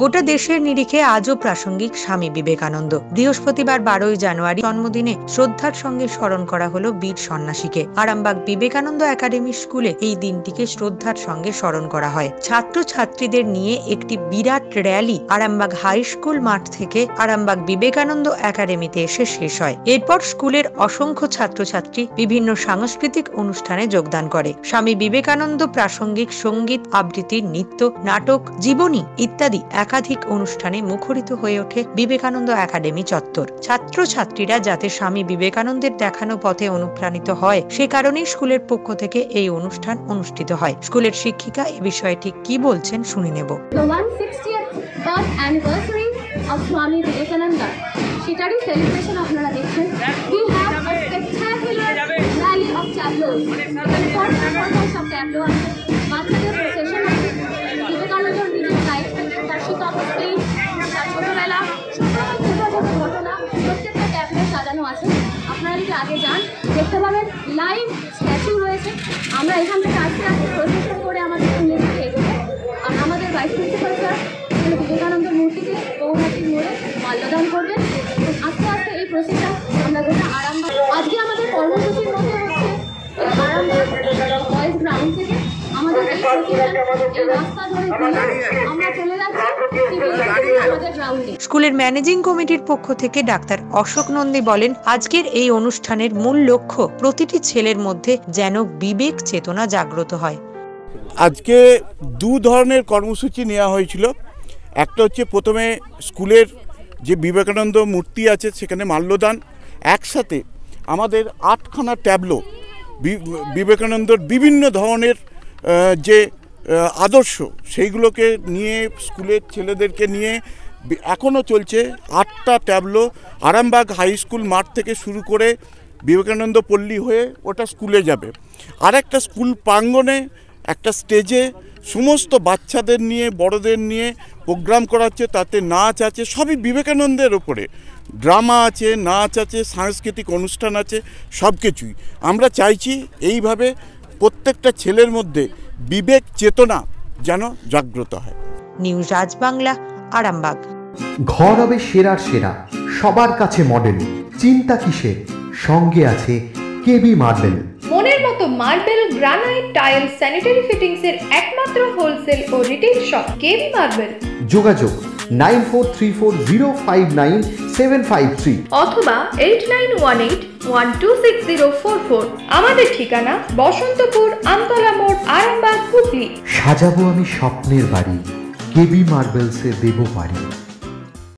গোটা দেশের নিরিখে আজও প্রাসঙ্গিক স্বামী বিবেকানন্দ। বৃহস্পতিবার 12ই জানুয়ারি জন্মদিনে শ্রদ্ধার সঙ্গে স্মরণ করা হলো বীর সন্ন্যাসীকে। আরামবাগ বিবেকানন্দ একাডেমি স্কুলে এই দিনটিকে শ্রদ্ধার সঙ্গে স্মরণ করা হয়। ছাত্রছাত্রীদের নিয়ে একটি বিরাট র্যালি আরামবাগ হাই স্কুল মাঠ থেকে আরামবাগ বিবেকানন্দ একাডেমিতে এসে শেষ হয়। এরপর স্কুলের অসংখ্য ছাত্রছাত্রী বিভিন্ন সাংস্কৃতিক অনুষ্ঠানে যোগদান করে। স্বামী বিবেকানন্দ প্রাসঙ্গিক সঙ্গীত, আবৃত্তি, নৃত্য, নাটক, জীবনী ইত্যাদি একাধিক অনুষ্ঠানে মুখরিত হয়ে ওঠে বিবেকানন্দ একাডেমি চত্বর। ছাত্রছাত্রীরা যাতে স্বামী বিবেকানন্দের দেখানো পথে অনুপ্রাণিত হয়, সে কারণেই স্কুলের পক্ষ থেকে এই অনুষ্ঠান অনুষ্ঠিত হয়। স্কুলের শিক্ষিকা এ বিষয়ে ঠিক কি বলছেন শুনে নেব। Swami Vivekananda, সেটারই সেলিব্রেশন আপনারা দেখছেন। We have a spectacular rally of tableaus. সব ট্যাবলো আছে, বাচ্চাদের সেশন আছে, বিবেকানন্দর নিজের লাইফ, তার শিক্ষক স্পিচ, তার ছোটবেলা, ছোট ঘটনা প্রত্যেকটা ট্যাবলে সাজানো আছে। আপনারা যদি আগে যান দেখতে পাবেন লাইভ স্ট্যাচু রয়েছে। আমরা এখান থেকে আস্তে আস্তে প্রসেশন করে আমাদের স্কুলে দিকে এগোবো। আর আমাদের ভাইস প্রিন্সিপাল স্যার বিবেকানন্দ মূর্তিকে গৌহাটির মোড়ে মাল্যদান করবেন। আস্তে আস্তে এই প্রসেসটা আমরা গোটা আরামবাগ, আজকে আমাদের কর্মসূচির মধ্যে হচ্ছে আরামবাগ বয়েজ গ্রাউন্ড থেকে আমাদের এই প্রসেসন এই রাস্তা ধরে আমরা চলে যাচ্ছি আমাদের গ্রাউন্ডে। স্কুলের ম্যানেজিং কমিটির পক্ষ থেকে ডাক্তার অশোক নন্দী বলেন, আজকের এই অনুষ্ঠানের মূল লক্ষ্য প্রতিটি ছেলের মধ্যে যেন বিবেক চেতনা জাগ্রত হয়। আজকে দু ধরনের কর্মসূচি নেওয়া হয়েছিল। একটা হচ্ছে প্রথমে স্কুলের যে বিবেকানন্দ মূর্তি আছে সেখানে মাল্যদান, একসাথে আমাদের 8খানা ট্যাবলো বিবেকানন্দর বিভিন্ন ধরনের যে আদর্শ সেইগুলোকে নিয়ে স্কুলের ছেলেদেরকে নিয়ে এখনও চলছে 8টা ট্যাবলো আরামবাগ হাই স্কুল মাঠ থেকে শুরু করে বিবেকানন্দ পল্লী হয়ে ওটা স্কুলে যাবে। আর একটা স্কুল প্রাঙ্গণে একটা স্টেজে সমস্ত বাচ্চাদের নিয়ে বড়দের নিয়ে প্রোগ্রাম করা হচ্ছে, তাতে নাচ আছে, সবই বিবেকানন্দের ওপরে, ড্রামা আছে, নাচ আছে, সাংস্কৃতিক অনুষ্ঠান আছে, সব কিছুই আমরা চাইছি এইভাবে প্রত্যেকটা ছেলের মধ্যে বিবেক চেতনা যেন জাগ্রত হয়। নিউজ আজ বাংলা, আরামবাগ। ঘর হবে সেরার সেরা, সবার কাছে মডেল, চিন্তা কিসের, সঙ্গে আছে কেবি মার্বেল। মনের মতো marble, granite, tile, sanitary fittings এর একমাত্র হোলসেল ও রিটেইল শপ কেবি মার্বেল। যোগাযোগ 9434059753 অথবা 8918126044। আমাদের ঠিকানা বসন্তপুর, আমতলা মোড়, আরামবাগ, হুগলি। সাজাবো আমি স্বপ্নের বাড়ি, কেবি মার্বেলসে দেবো বাড়ি।